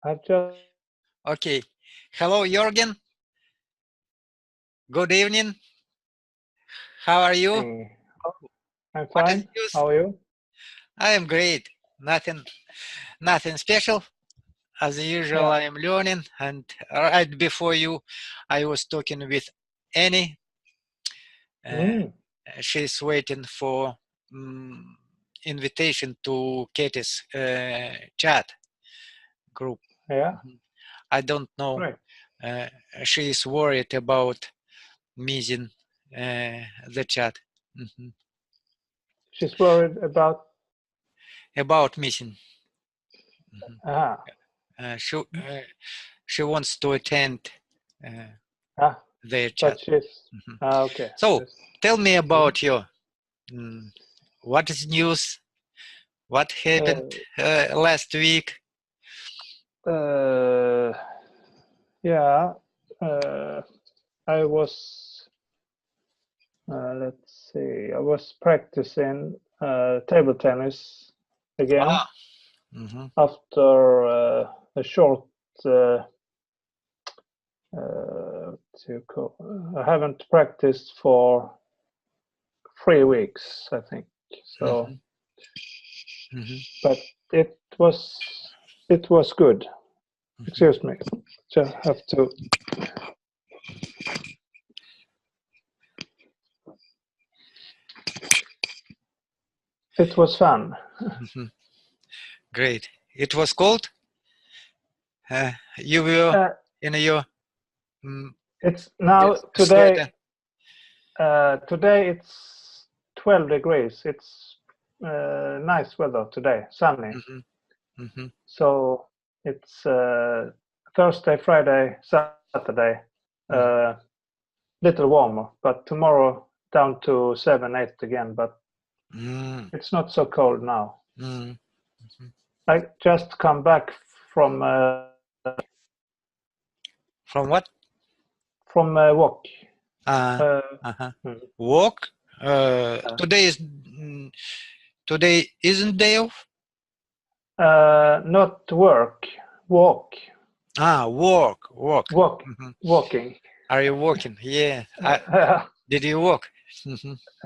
I've just. Okay. Hello, Jorgen. Good evening. How are you? I'm What is fine. news? How are you? I am great. Nothing special. As usual, Yeah. I am learning. And right before you, I was talking with Annie. She's waiting for invitation to Katie's chat group. Yeah. I don't know. Right. She is worried about missing the chat. She's worried about. About missing. Ah. She wants to attend their But chat. she's. Okay. So tell me about you. What is news? What happened last week? Yeah. I was. Let's see. I was practicing table tennis again after a short. I haven't practiced for 3 weeks, I think. So, but it was good. Excuse me. Just have to. It was fun. Great. It was cold. You were in your. It's now today. Today it's 12 degrees. It's nice weather today, sunny. So it's Thursday, Friday, Saturday, little warmer. But tomorrow down to 7, 8 again. But it's not so cold now. I just come back from. From what? From walk. Walk. Today isn't day off. Not work. Walk. Walk. Walking. Are you walking? Yeah. Did you walk?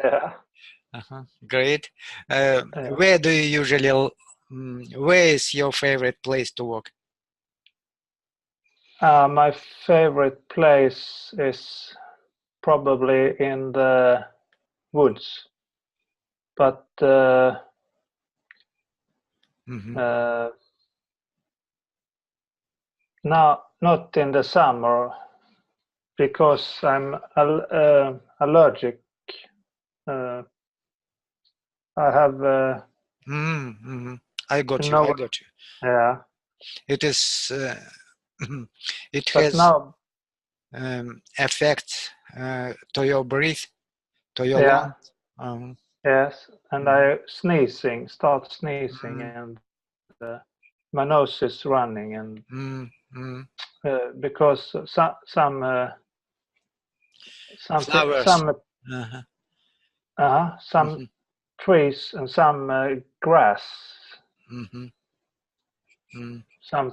Yeah. Great. Where do you usually? Where is your favorite place to walk? My favorite place is probably in the woods, but now not in the summer because I'm allergic. I have. I got you. I got you. Yeah. It is. It but has now, effects to your breath, to your lungs. Yes, and I start sneezing, and my nose is running, and because some trees and some grass, some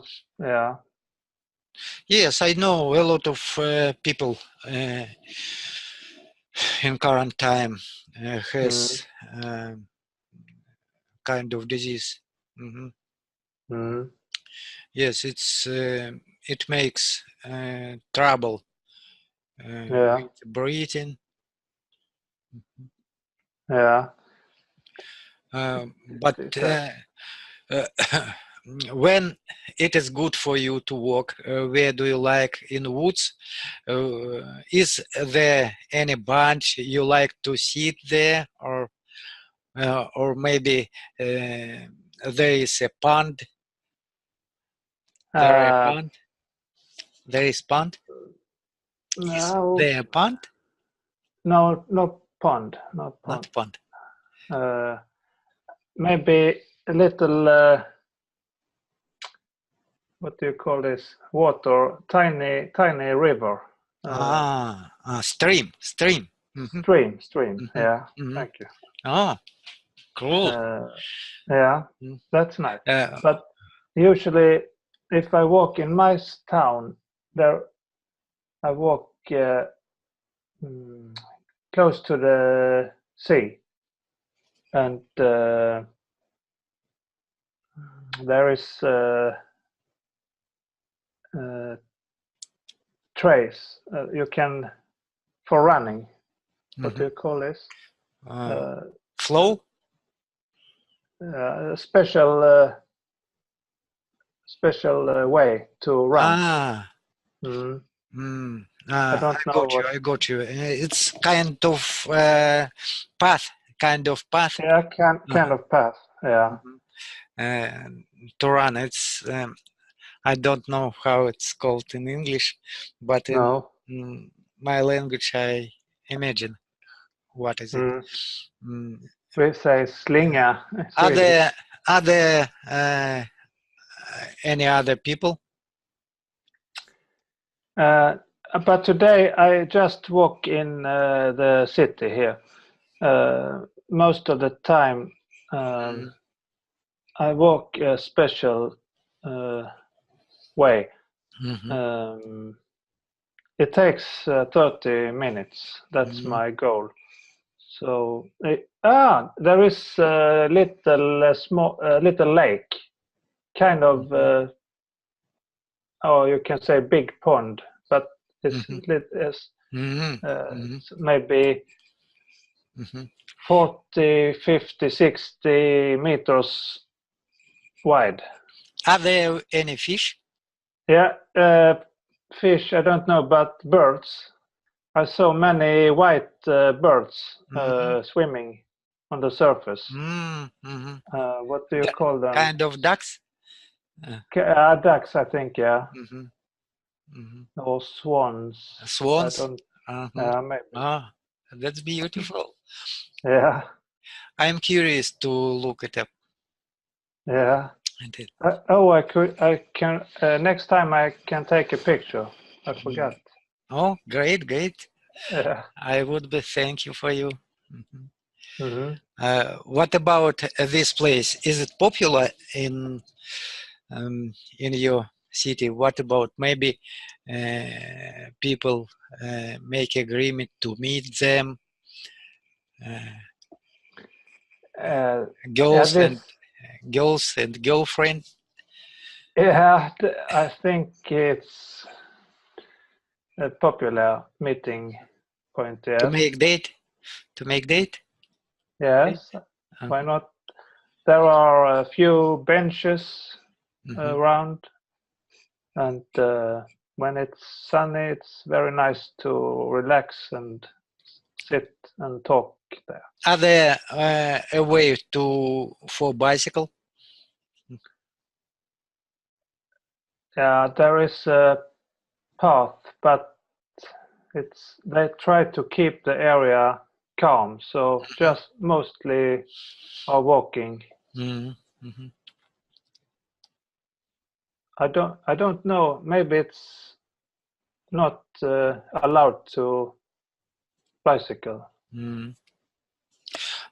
Yes, I know a lot of people in current time has kind of disease. Yes, it makes trouble with breathing. But when it is good for you to walk, where do you like? In the woods? Is there any bunch you like to sit there, or maybe there is a pond? There is pond. No. Is there a pond? No, no pond. Not pond. Maybe a little. What do you call this? Water, tiny river. Stream. Stream. Yeah. Thank you. Oh, cool. Yeah, that's nice. But usually if I walk in my town, there I walk close to the sea, and there is trace you can for running. What do you call this? Flow? Special way to run. I don't know what. I got you. It's kind of path. Yeah, kind of path. Yeah. To run. It's I don't know how it's called in English, but in my language I imagine what is it. We say slinga. Are there any other people? But today I just walk in the city here. Most of the time I walk a special way. It takes 30 minutes. That's my goal. So there is a little lake, kind of. You can say big pond, but it's maybe 40, 50, 60 meters wide. Are there any fish? Yeah, fish, I don't know, but birds. I saw many white birds swimming on the surface. What do you call them? Kind of ducks? Ducks, I think, yeah. Or swans. Swans? Maybe. That's beautiful. Yeah. I'm curious to look it up. Yeah. I can. Next time I can take a picture. I forgot. Oh, great. Yeah. I would be thank you for you. What about this place? Is it popular in your city? What about maybe people make agreement to meet them? Girls and girlfriend? Yeah, I think it's a popular meeting point. Yes. To make date? Yes. Why not? There are a few benches around, and when it's sunny, it's very nice to relax and sit and talk there. Are there a way for bicycle? Yeah, there is a path, but they try to keep the area calm, so just mostly are walking. I don't know. Maybe it's not allowed to bicycle.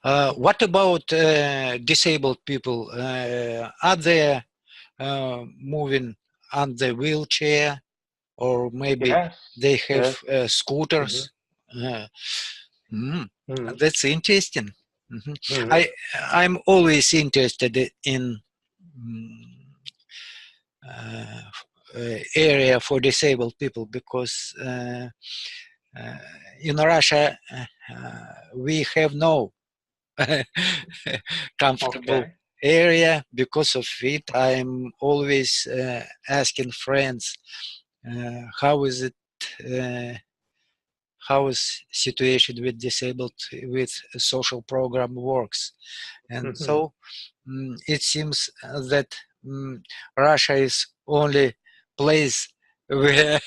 What about disabled people? Are they moving on the wheelchair, or maybe they have scooters? That's interesting. I'm always interested in area for disabled people, because in Russia we have no comfortable area. Because of it, I'm always asking friends, how is situation with disabled with social program works. And so it seems that Russia is only place where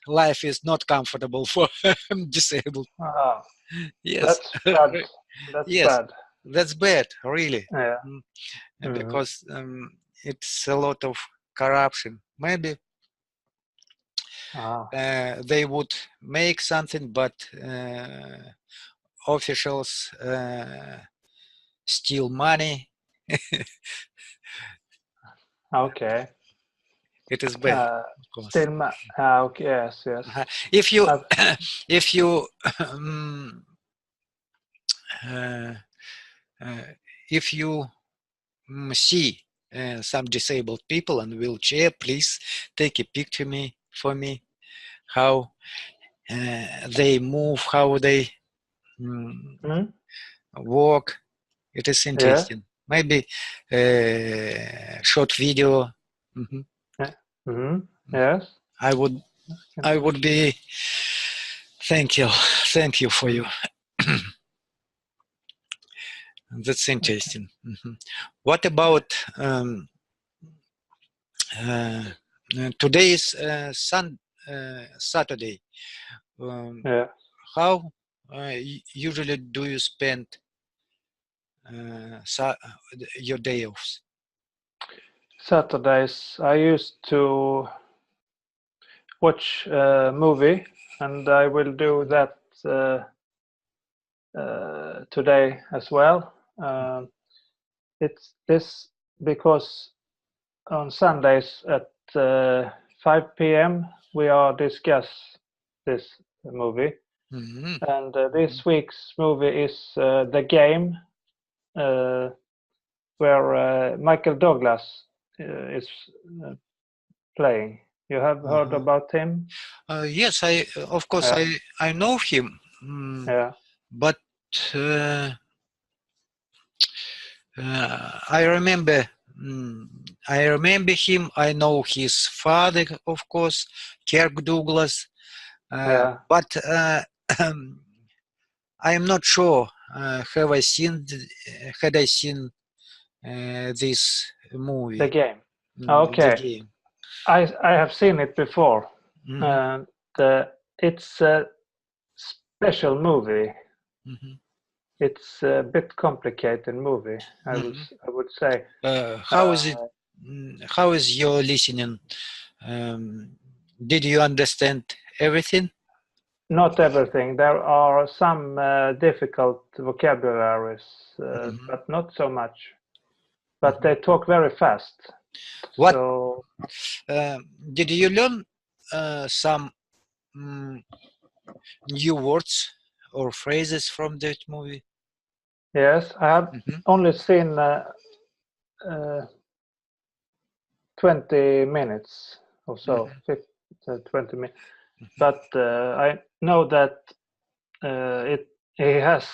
life is not comfortable for disabled. Yes. That's bad. Bad. That's bad, really. Yeah. Because it's a lot of corruption. Maybe they would make something, but officials steal money Okay. It is bad, of course. Still, okay, yes, yes. If you, if you, if you see some disabled people in wheelchair, please take a picture for me. How they move, how they walk. It is interesting. Yeah. Maybe short video. Yes. I would be. Thank you for you. That's interesting. What about today is Saturday. Yeah. How usually do you spend your day off? Saturdays, I used to watch a movie, and I will do that today as well. It's this because on Sundays at 5 p.m. we are discuss this movie, and this week's movie is The Game, where Michael Douglas is playing. You have heard about him? Yes, of course I know him. Yeah. But I remember him. I know his father, of course, Kirk Douglas. But I am not sure. Had I seen this movie? The Game. Okay. The Game. I have seen it before. And it's a special movie. It's a bit complicated movie, I would say. How is it? How is your listening? Did you understand everything? Not everything. There are some difficult vocabularies, but not so much. But they talk very fast. What? So, did you learn some new words or phrases from that movie? Yes, I have only seen 20 minutes or so, 20 minutes. But I know that he has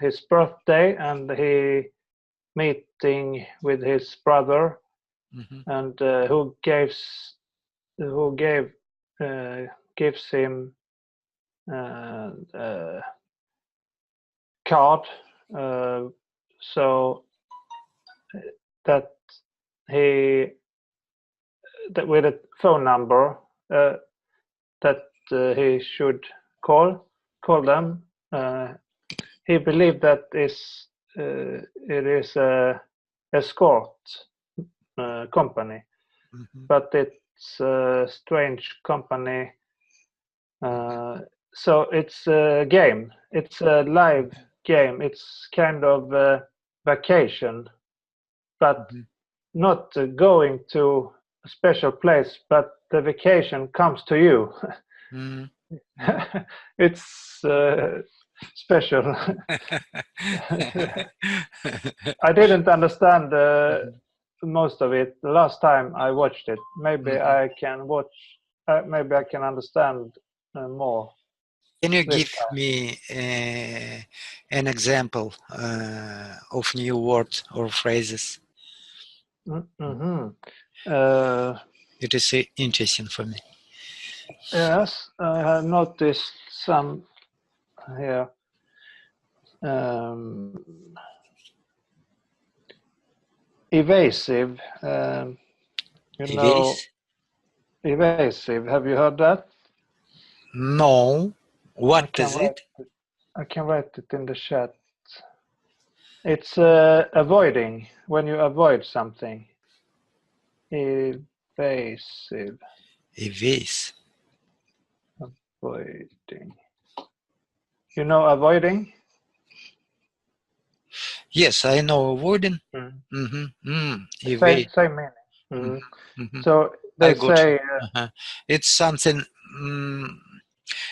his birthday, and he meeting with his brother, and who gives him card, so that with a phone number that he should call them. He believed that it is a escort company, but it's a strange company. So it's a game. It's a live game. It's kind of a vacation, but not going to a special place, but the vacation comes to you. It's special. I didn't understand most of it the last time I watched it. Maybe I can watch. Maybe I can understand more. Can you give me an example of new words or phrases? It is interesting for me. Yes, I have noticed some here. Evasive. Evasive. Have you heard that? No. What is it? I can write it in the chat. It's avoiding, when you avoid something. Evasive. Evase. Avoiding. You know avoiding? Yes, I know avoiding. Same meaning. So I they got say it's something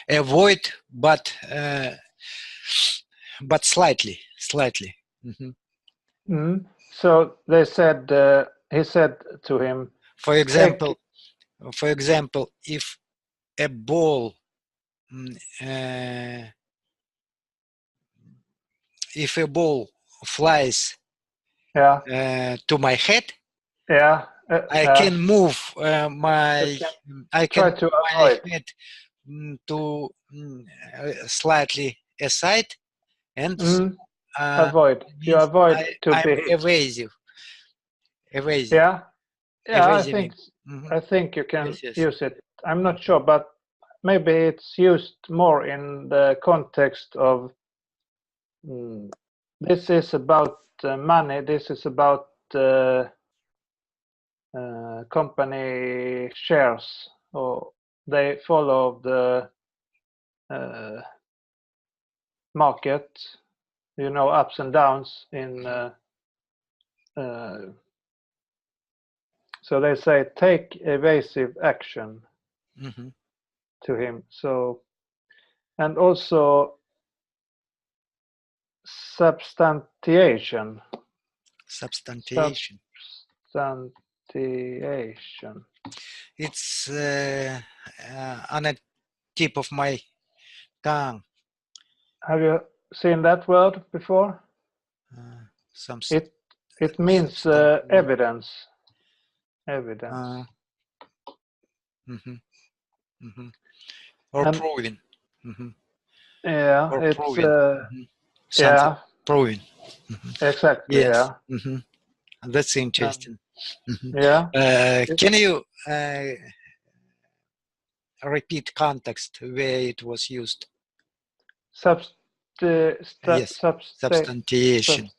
avoid, but slightly. So they said he said to him, For example, if a ball flies to my head, I can move my try to avoid. head to slightly aside and avoid. You avoid to be hit. evasive. Yeah, Evasive. I think you can Yes. use it. I'm not sure, but maybe it's used more in the context of this is about money. This is about company shares, or they follow the market, ups and downs in so they say take evasive action to him. So, and also substantiation. It's on the tip of my tongue. Have you seen that word before? It means evidence. Or proving. Yeah, or it's proving. Proving. Exactly. Yes. Yeah. That's interesting. Yeah. Can you repeat context where it was used? Yes. Substantiation.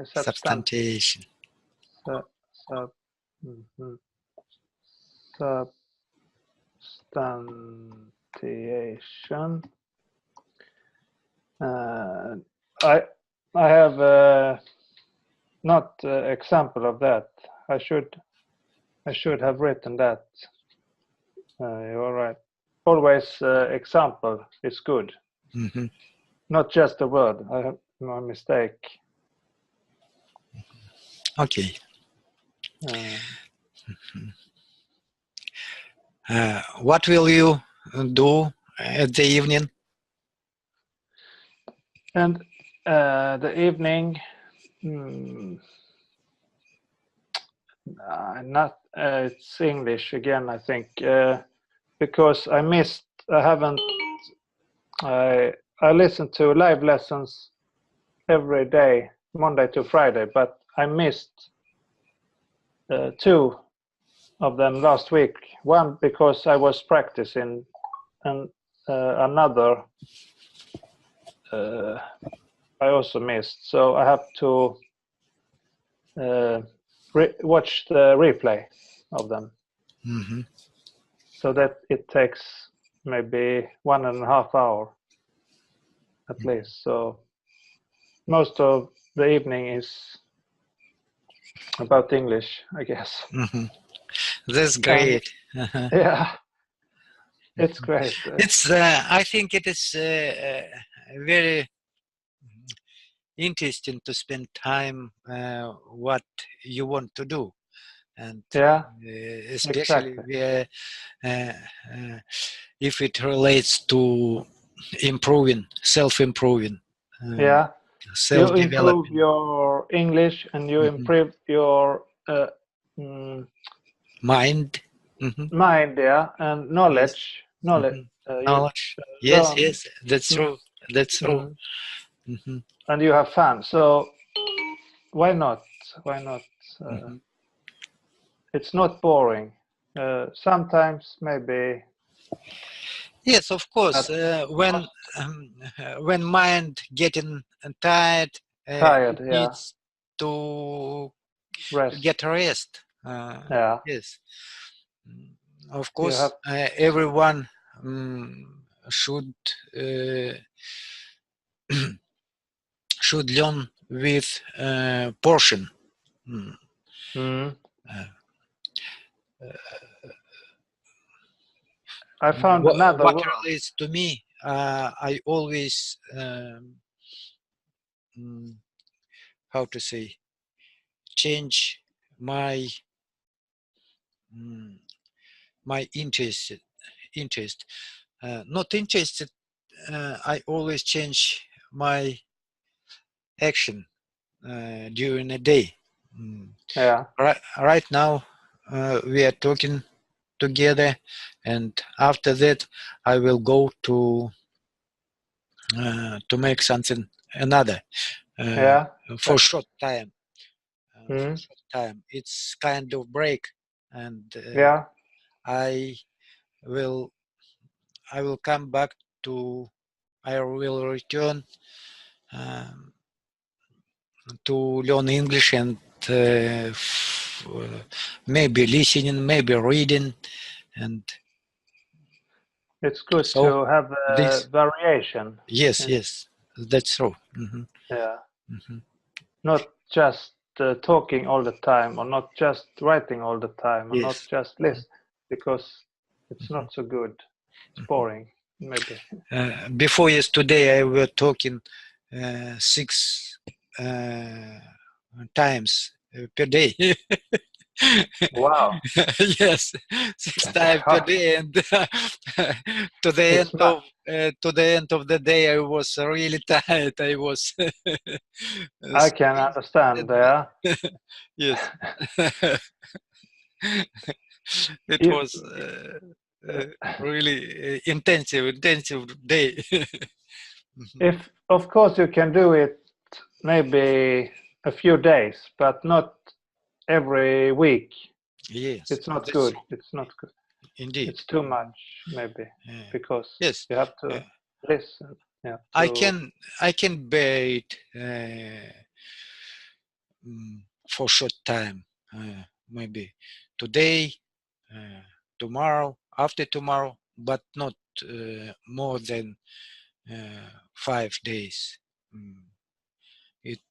Substantiation. Substantiation. Substantiation. I have not example of that. I should have written that. You're right. Always example is good. Not just a word. I have my mistake. Okay. What will you do at the evening? And the evening, not it's English again, I think, because I listen to live lessons every day, Monday to Friday, but I missed 2 of them last week. One because I was practicing, and another I also missed. So I have to watch the replay of them. So that it takes maybe 1.5 hours at least. So most of the evening is about English, I guess. That's great. Yeah, it's great. It's. I think it is very interesting to spend time what you want to do, and especially exactly. if it relates to self-improving. You improve your English and you improve your mind. Mind, and knowledge. Knowledge. Yes, that's true. That's true. And you have fun. So why not? It's not boring. Sometimes maybe. Yes, of course. When mind getting tired, it needs to get rest. Yes, of course. Everyone should should learn with portion. I found another what word. relates to me, I always how to say, change my my interest. Not interested. I always change my action during a day. Yeah. Right now we are talking together, and after that I will go to make something another Yeah. for short time. Mm. Short time. It's kind of break, and Yeah. I will come back to. I will return to learn English and maybe listening, maybe reading, and It's good so to have this. variation. Yes, yes, that's true. Yeah. Not just talking all the time, or not just writing all the time, or not Yes. just listen, because it's not so good. It's boring, maybe. Before yesterday, I were talking 6 times per day. Wow. Yes, 6 times per day, and to the It's end of the day, I was really tired. I was. I can understand there. Yes. It You, was really intensive day. if of course you can do it maybe a few days, but not every week. Yes, It's not that's good. true. It's not good. Indeed. It's too much maybe, because Yes, you have to listen. You have I to, can bear it for short time, maybe today, tomorrow, after tomorrow, but not more than 5 days. It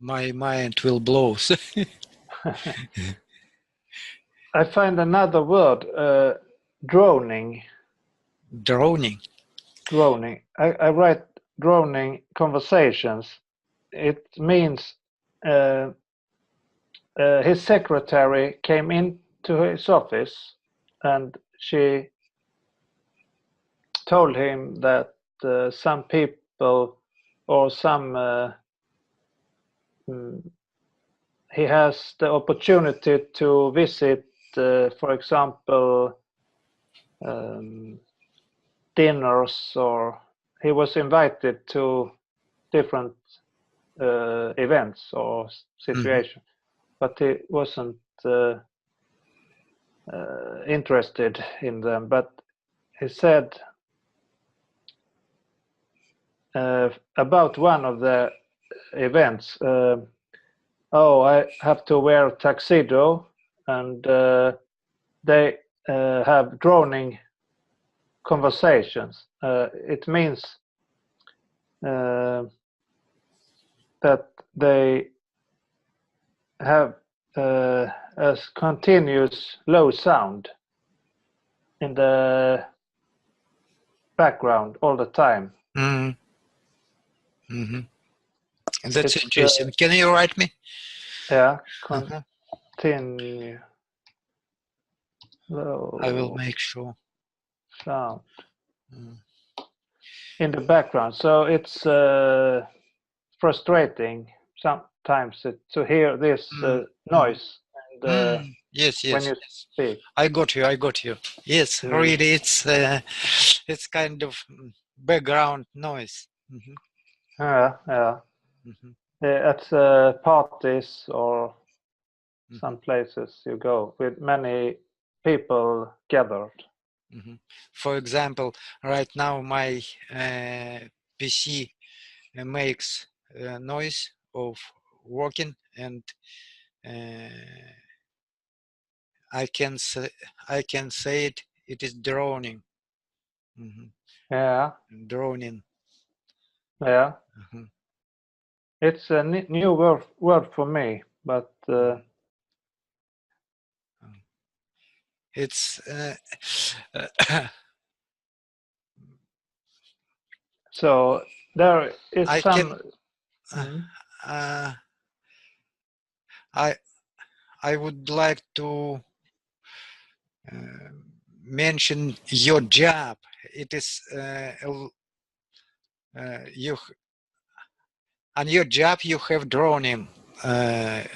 my mind will blow. I find another word, droning. Drowning. Droning. I write droning conversations. It means his secretary came into his office and she told him that some people or he has the opportunity to visit, for example, dinners, or he was invited to different events or situations, but he wasn't interested in them. But he said about one of the events, oh, I have to wear tuxedo, and they have droning conversations. It means that they have a continuous low sound in the background all the time. That's interesting. Can you write me? Yeah, continue. Low I will make sure. sound in the background. So it's frustrating sometimes to hear this noise. And, yes, when yes, you yes. speak. I got you. Yes, really, it's kind of background noise. Yeah. At parties or some places you go with many people gathered. For example, right now my PC makes noise of working, and I can say it is droning. Yeah. Droning. Yeah. It's a new word for me, but it's so there is I some. I would like to mention your job. It is you on your job you have droning a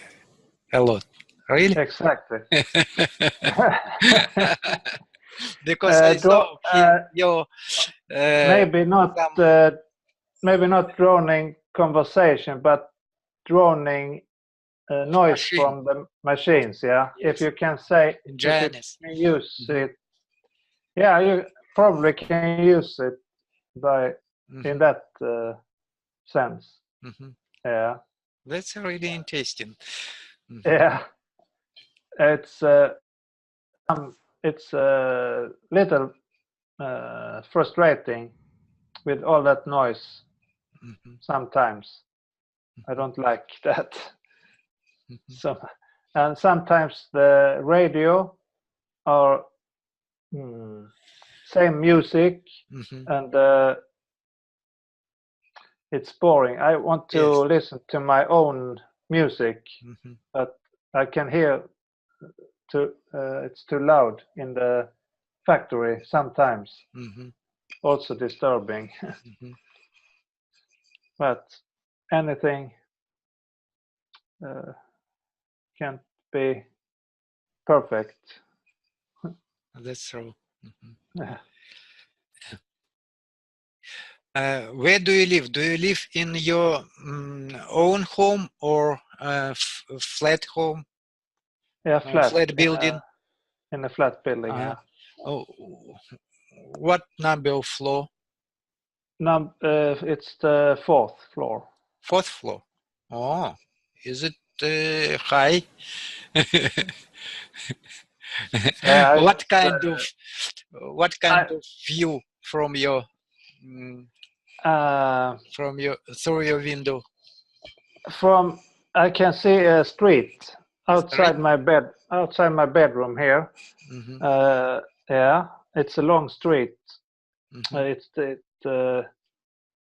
lot, really? Exactly. Because I saw your maybe not droning conversation, but droning noise machine. from the machines. Yeah. Yes. If you can say, if you can use it, yeah, you probably can use it by in that sense. Yeah. That's really interesting. Yeah. It's a little frustrating with all that noise. Sometimes I don't like that. So, and sometimes the radio or same music, and it's boring. I want to listen to my own music, but I can hear it's too loud in the factory sometimes. Also disturbing. But anything can't be perfect. That's true. Where do you live? Do you live in your own home or flat home? Yeah, flat building. In a flat building. Yeah. Oh, what number of floor? It's the 4th floor. 4th floor. Oh, is it high? What kind of view from your through your window? I can see a street outside my bedroom here. Yeah, it's a long street. It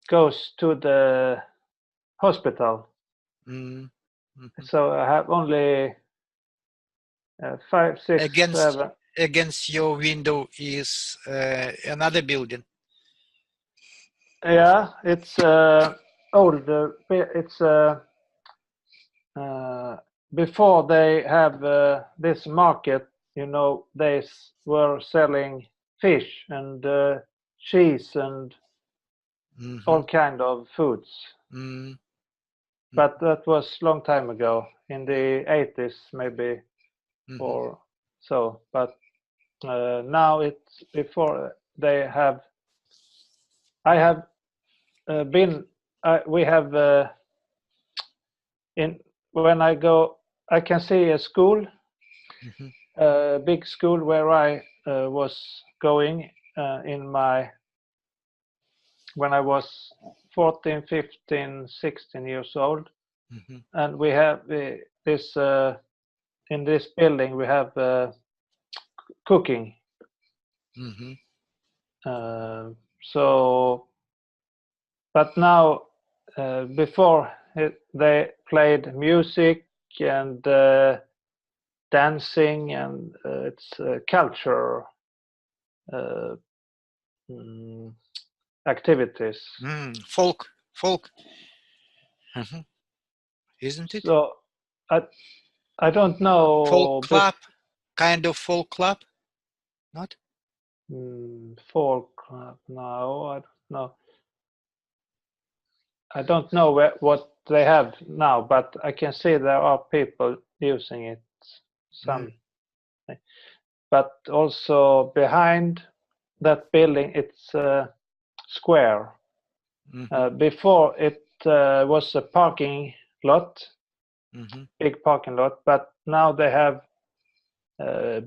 goes to the hospital. So I have only 5, 6, 7. Against your window is another building. Yeah, it's older. It's before they have this market. You know, they were selling fish and cheese and all kind of foods. But that was long time ago, in the 80s maybe, or so. But now it's before they have. I have been. We have when I go, I can see a school, a big school where I was going when I was 14, 15, 16 years old. And we have this in this building we have cooking. So, but now before they played music and dancing, and it's culture activities. Folk, isn't it? So I don't know. Folk club, kind of folk club, not? Folk club? No, I don't know. I don't know what they have now, but I can see there are people using it. But also behind that building, it's a square. Before it was a parking lot, big parking lot, but now they have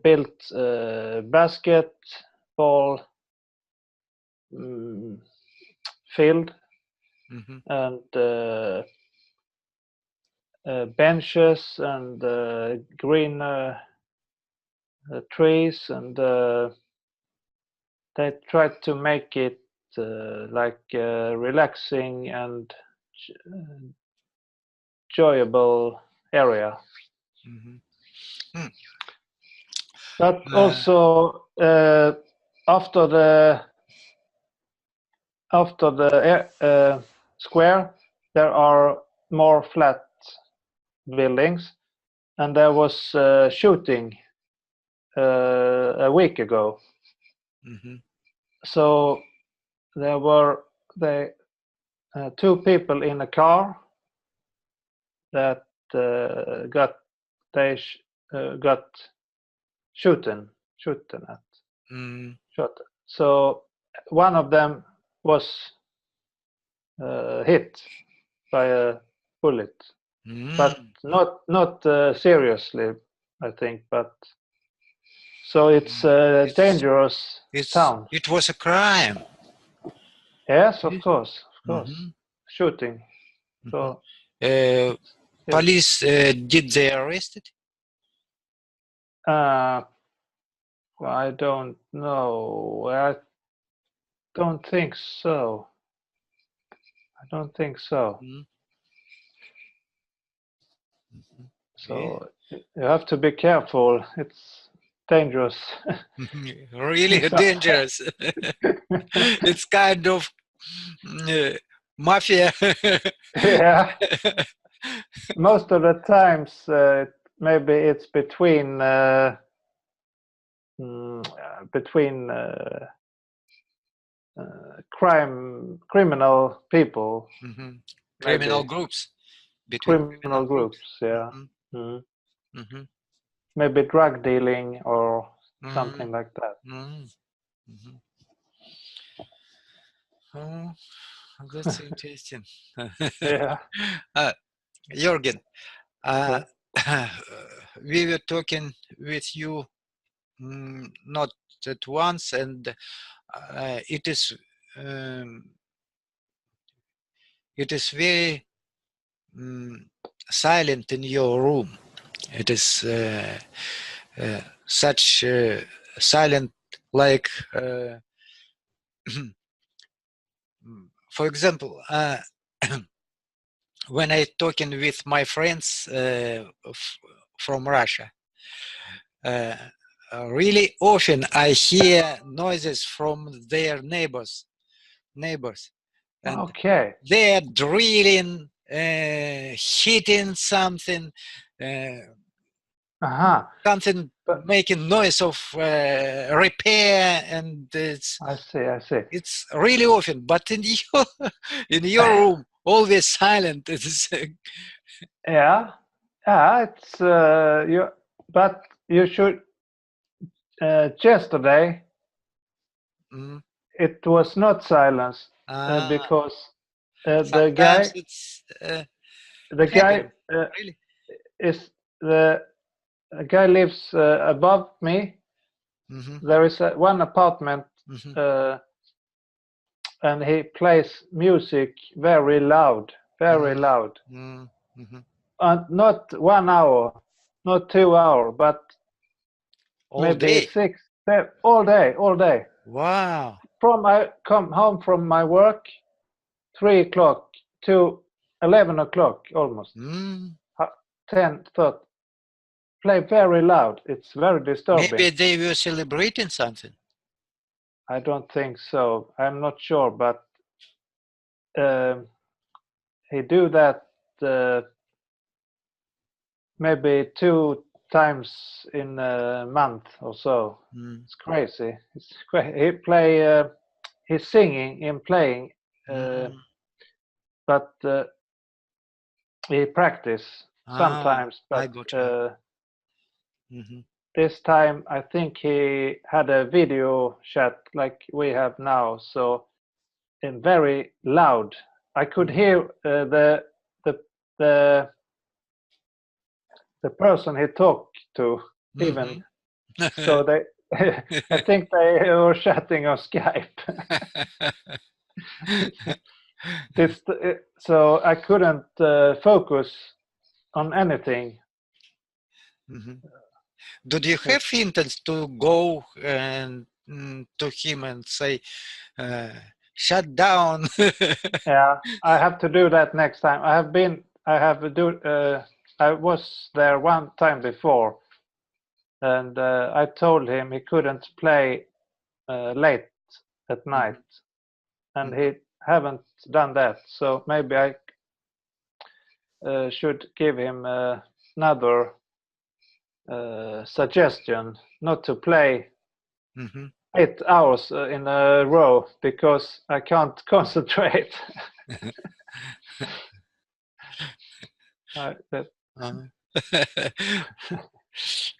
built basketball field, and benches and green trees, and they tried to make it like relaxing and enjoyable area. But also after the square, there are more flat buildings, and there was shooting a week ago. So there were two people in a car that got shot at. So one of them was hit by a bullet, but not seriously, I think. But so it's a dangerous town. It was a crime. Yes, of course. Shooting. So police did they arrest it? I don't know. I don't think so. So you have to be careful. It's dangerous. Really dangerous. It's kind of mafia. Yeah. Most of the times, maybe it's between criminal people. Criminal groups. Criminal groups, yeah. Maybe drug dealing or something like that. Oh, that's interesting. Yeah. Jorgen, we were talking with you not at once, and it is very silent in your room. It is such silent, like for example, when I talking with my friends from Russia, really often I hear noises from their neighbors. And okay. they're drilling, hitting something, something making noise of repair, and it's. I see. It's really often, but in your room, always silent. It's yeah. It's but you should. Yesterday, it was not silenced because the guy. Really? Is the guy lives above me. There is one apartment, and he plays music very loud, and not 1 hour, not 2 hours, but all maybe day. 6, 7, all day. Wow. From I come home from my work, 3 o'clock to 11 o'clock almost. 10:30. Play very loud. It's very disturbing. Maybe they were celebrating something. I don't think so. I'm not sure, but he do that maybe 2 times in a month or so. It's crazy. He play. He's singing and playing, but he practice sometimes. But this time, I think he had a video chat like we have now, so and very loud. I could hear the person he talked to even. So I think they were chatting on Skype. So I couldn't focus on anything. Did you have intent to go and to him and say, shut down? Yeah, I have to do that next time. I was there one time before, and I told him he couldn't play late at night, and he haven't done that. So maybe I should give him another suggestion, not to play 8 hours in a row, because I can't concentrate.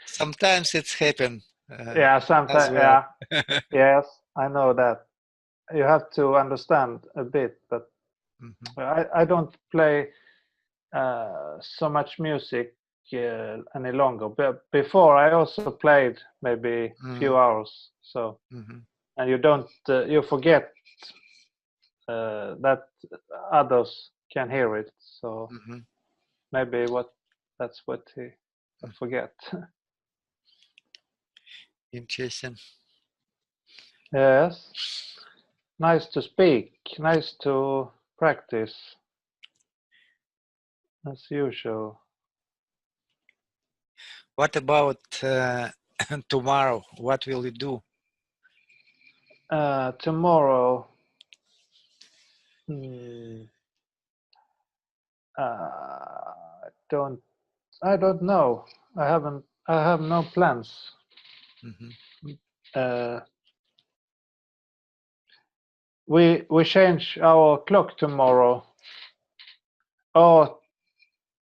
Sometimes it's happen. Yeah, sometimes. Well. Yeah, yes, I know that. You have to understand a bit, but I don't play so much music any longer. But before, I also played maybe a few hours. So, and you don't you forget that others can hear it. So maybe that's what he forget. Interesting. Yes, nice to speak. Nice to practice, as usual. What about tomorrow? What will you do? Tomorrow, I don't know. I have no plans. We change our clock tomorrow, or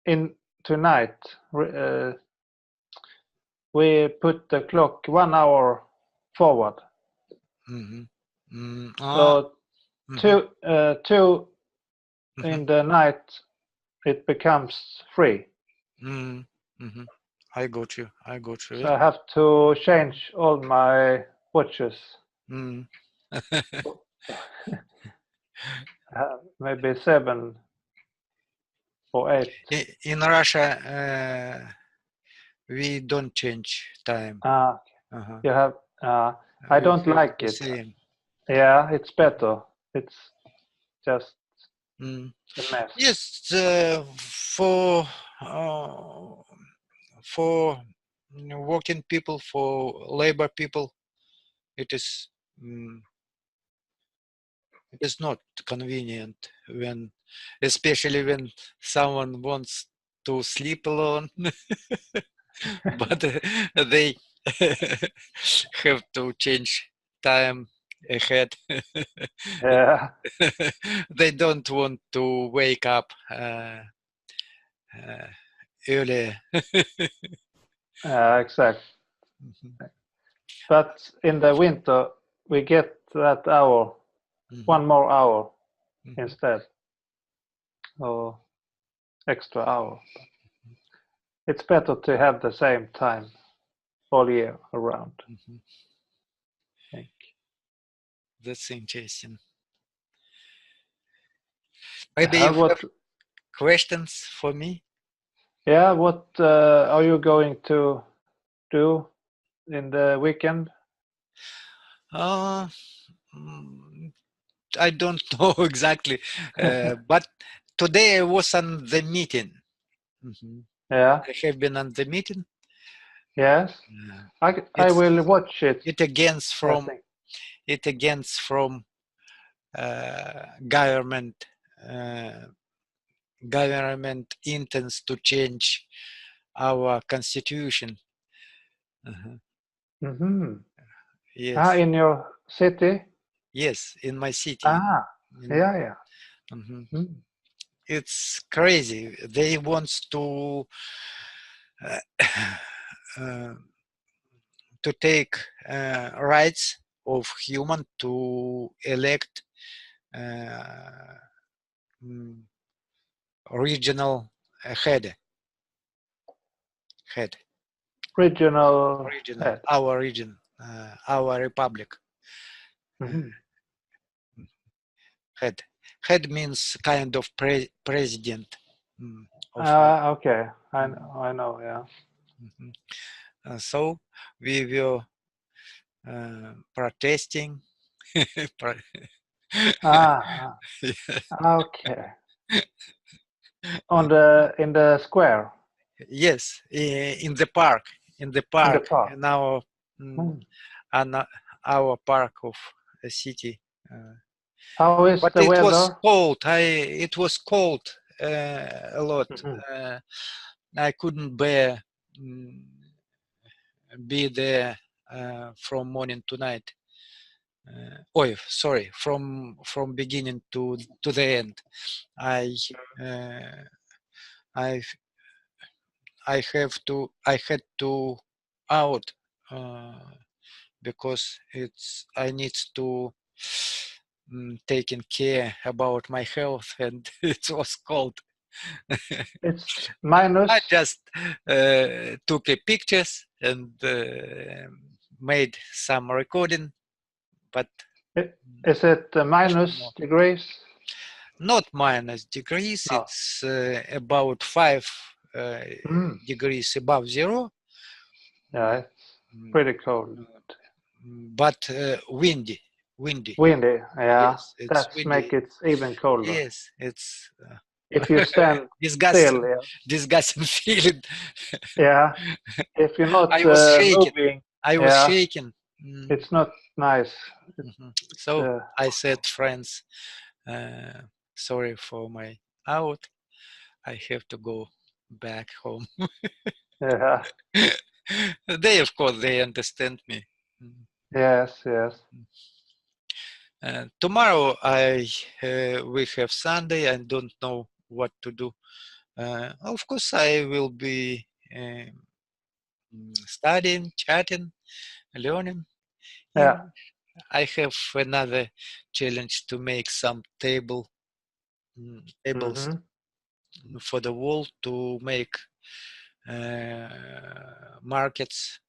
in tonight. We put the clock 1 hour forward. So two in the night, it becomes 3. I got you. So I have to change all my watches. Maybe 7 or 8. In Russia, we don't change time. You have. I don't like it. Same. Yeah, it's better. It's just a mess. Yes, for working people, for labor people, it is not convenient when, especially when someone wants to sleep alone, but they have to change time ahead. Yeah. They don't want to wake up earlier. Exactly. But in the winter, we get that hour, 1 more hour instead, or extra hour. It's better to have the same time all year around. I think. That's interesting. Maybe you have questions for me? Yeah, what are you going to do in the weekend? I don't know exactly, but today I was on the meeting. Yeah. I have been on the meeting. Yes. I will watch it. It against from government intends to change our constitution. Yes. In your city? Yes, in my city. Yeah. It's crazy. They want to take rights of human to elect regional head. Regional head. Our region. our republic. Head means kind of president. Okay, I know, yeah. So we were protesting. Okay. In the square. Yes, in the park. In the park. Now, on our park of a city. How is but the weather? Was cold. It was cold a lot. I couldn't bear be there from morning to night. Sorry, from beginning to the end. I had to out because I need to taking care about my health, and it was cold. It's minus. I just took a pictures and made some recording, but is it minus degrees? Not minus degrees. No. It's about 5 degrees above zero. Yeah, it's pretty cold. But windy. Windy, yeah. Yes, that makes it even colder. Yes, it's. If you stand disgusting, still, yeah. Disgusting feeling. Yeah. If you're not I was shaking. moving, I was shaking. It's not nice. So I said, friends, sorry for my out. I have to go back home. Yeah. They, of course, they understand me. Yes. Tomorrow we have Sunday. I don't know what to do. Of course, I will be studying, chatting, learning. Yeah. I have another challenge to make some tables for the wall, to make markets.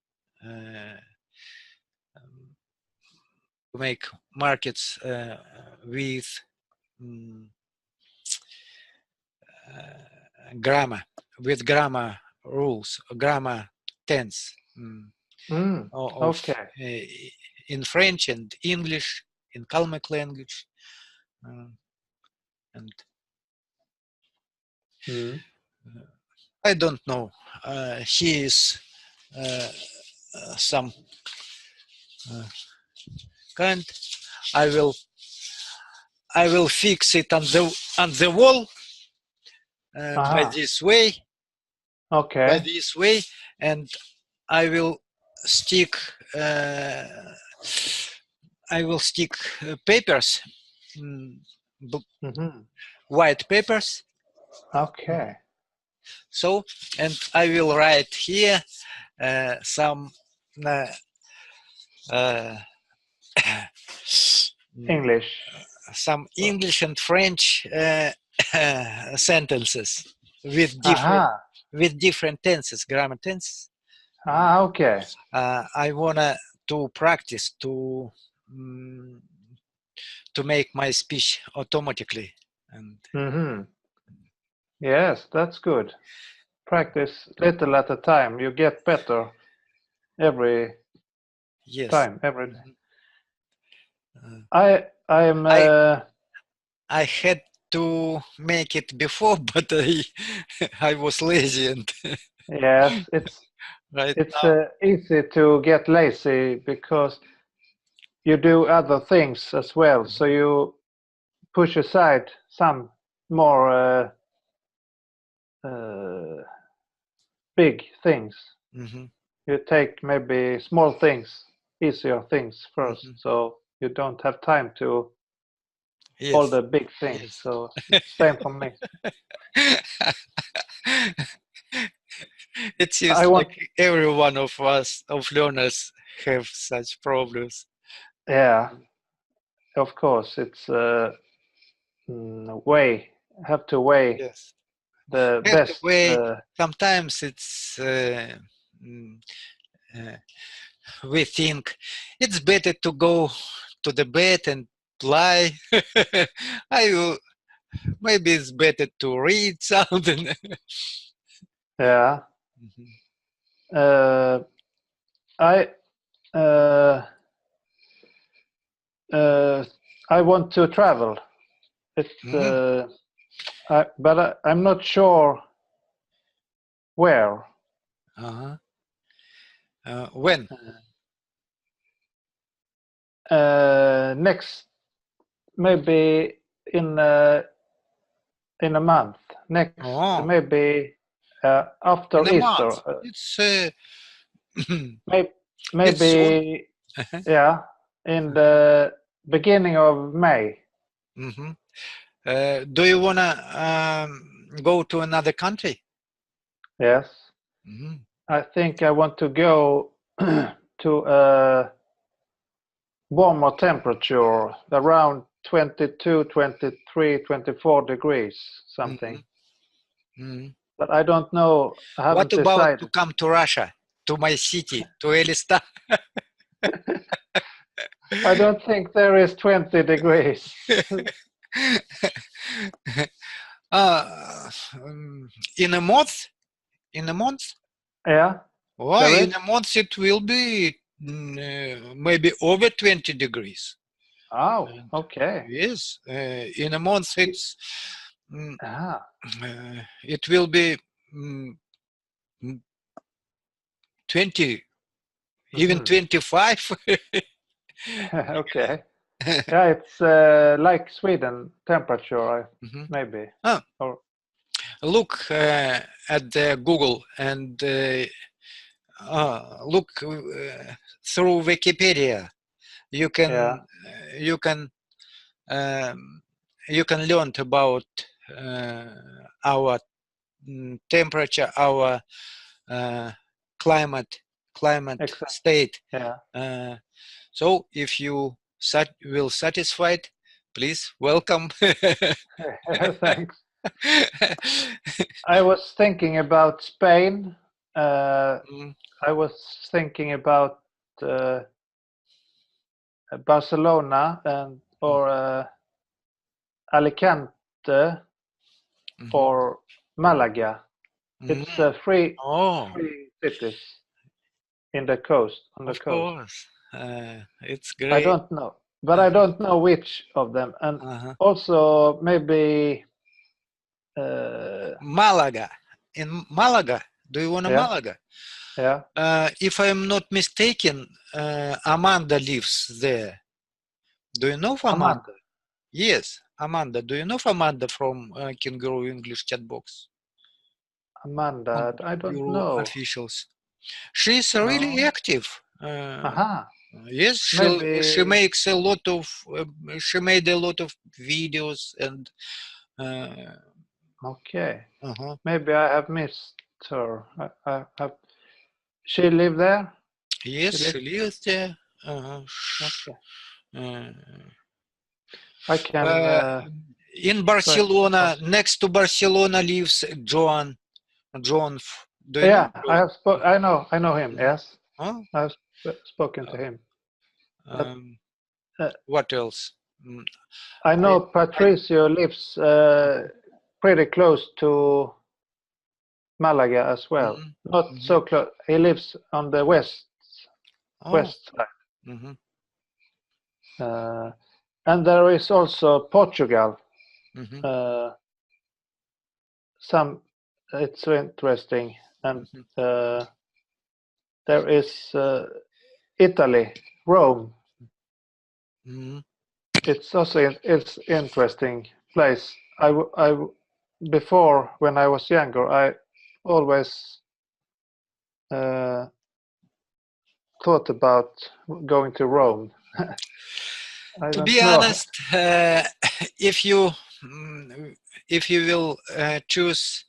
With grammar rules, grammar tense. Okay. In French and English, in Kalmyk language, and I don't know. Here is some kind. I will fix it on the wall by this way. Okay. By this way, and I will stick. Papers, white papers. Okay. So, and I will write here some English. Some English and French sentences with different tenses, grammar tenses. Okay. I wanna to practice to make my speech automatically. And yes, that's good. Practice little at a time. You get better every time. Every day. I had to make it before, but I was lazy, and yes, it's easy to get lazy because you do other things as well. So you push aside some more big things. You take maybe small things, easier things first, so you don't have time to all the big things. So same for me. It seems like every one of us, of learners, have such problems. Yeah, of course. It's have to weigh the best. Sometimes it's we think it's better to go to the bed and lie. Maybe it's better to read something. Yeah. I want to travel. But I'm not sure where. When? Next, maybe in a month. Next, maybe after in a Easter. Month. It's maybe yeah, in the beginning of May. Do you wanna go to another country? Yes. I think I want to go to a warmer temperature, around 22, 23, 24 degrees, something. But I don't know. I haven't What about decided. to come to Russia, to my city, to Elista? I don't think there is 20 degrees. In a month? In a month? Yeah. Well, in a month it will be maybe over 20 degrees. Oh, okay. Yes. In a month it's it will be 20, even 25. Okay. Yeah, it's like Sweden temperature, maybe. Or look at the Google and look through Wikipedia. You can you can learn about our temperature, our climate state. So if you will satisfied, please welcome. Thanks. I was thinking about Spain. I was thinking about Barcelona or Alicante or Malaga. It's free cities in the coast. On the coast. Of course, it's great. I don't know, but I don't know which of them. And also maybe Malaga. In Malaga, do you want a Malaga? Yeah. If I'm not mistaken, Amanda lives there. Do you know Amanda? Yes, Amanda. Do you know Amanda from Kangaroo English chat box? Amanda, I don't know. Officials. She's really active. Yes, she makes a lot of. She made a lot of videos and. Okay. Maybe I have missed her. She live there? Yes, she lives there. Okay. I can. In Barcelona, next to Barcelona, lives John. John. Do you know? I have. I know him. Yes. I've spoken to him. What else? I know Patricio lives pretty close to Malaga as well. Not so close. He lives on the west side. And there is also Portugal. It's interesting, and there is Italy, Rome. It's also it's interesting place. Before, when I was younger, I always thought about going to Rome. To be honest, if you will choose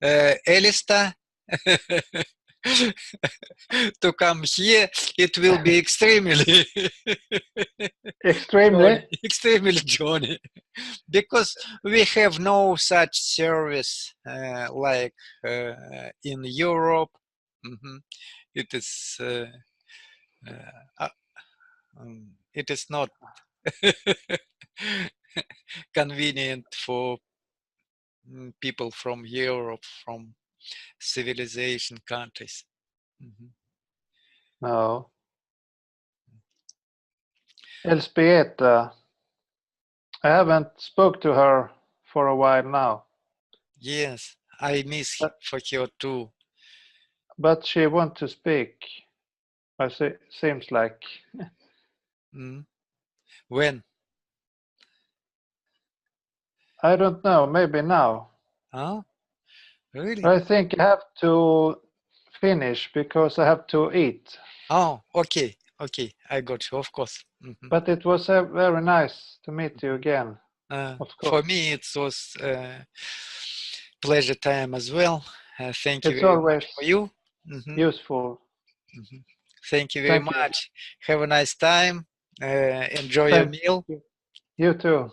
Elista to come here, it will be extremely journey, because we have no such service like in Europe. It is It is not convenient for people from Europe, from civilization countries. No. Elzbieta, I haven't spoke to her for a while now. Yes, I miss for her too. But she wants to speak. Seems like. When? I don't know. Maybe now. Huh? Really? I think I have to finish because I have to eat. Oh, okay. Okay, I got you, of course. But it was very nice to meet you again. Of course. For me, it was pleasure time as well. Thank you It's very always much for you. useful. Thank you very Thank you. much. Have a nice time. Enjoy your Thank meal. you too.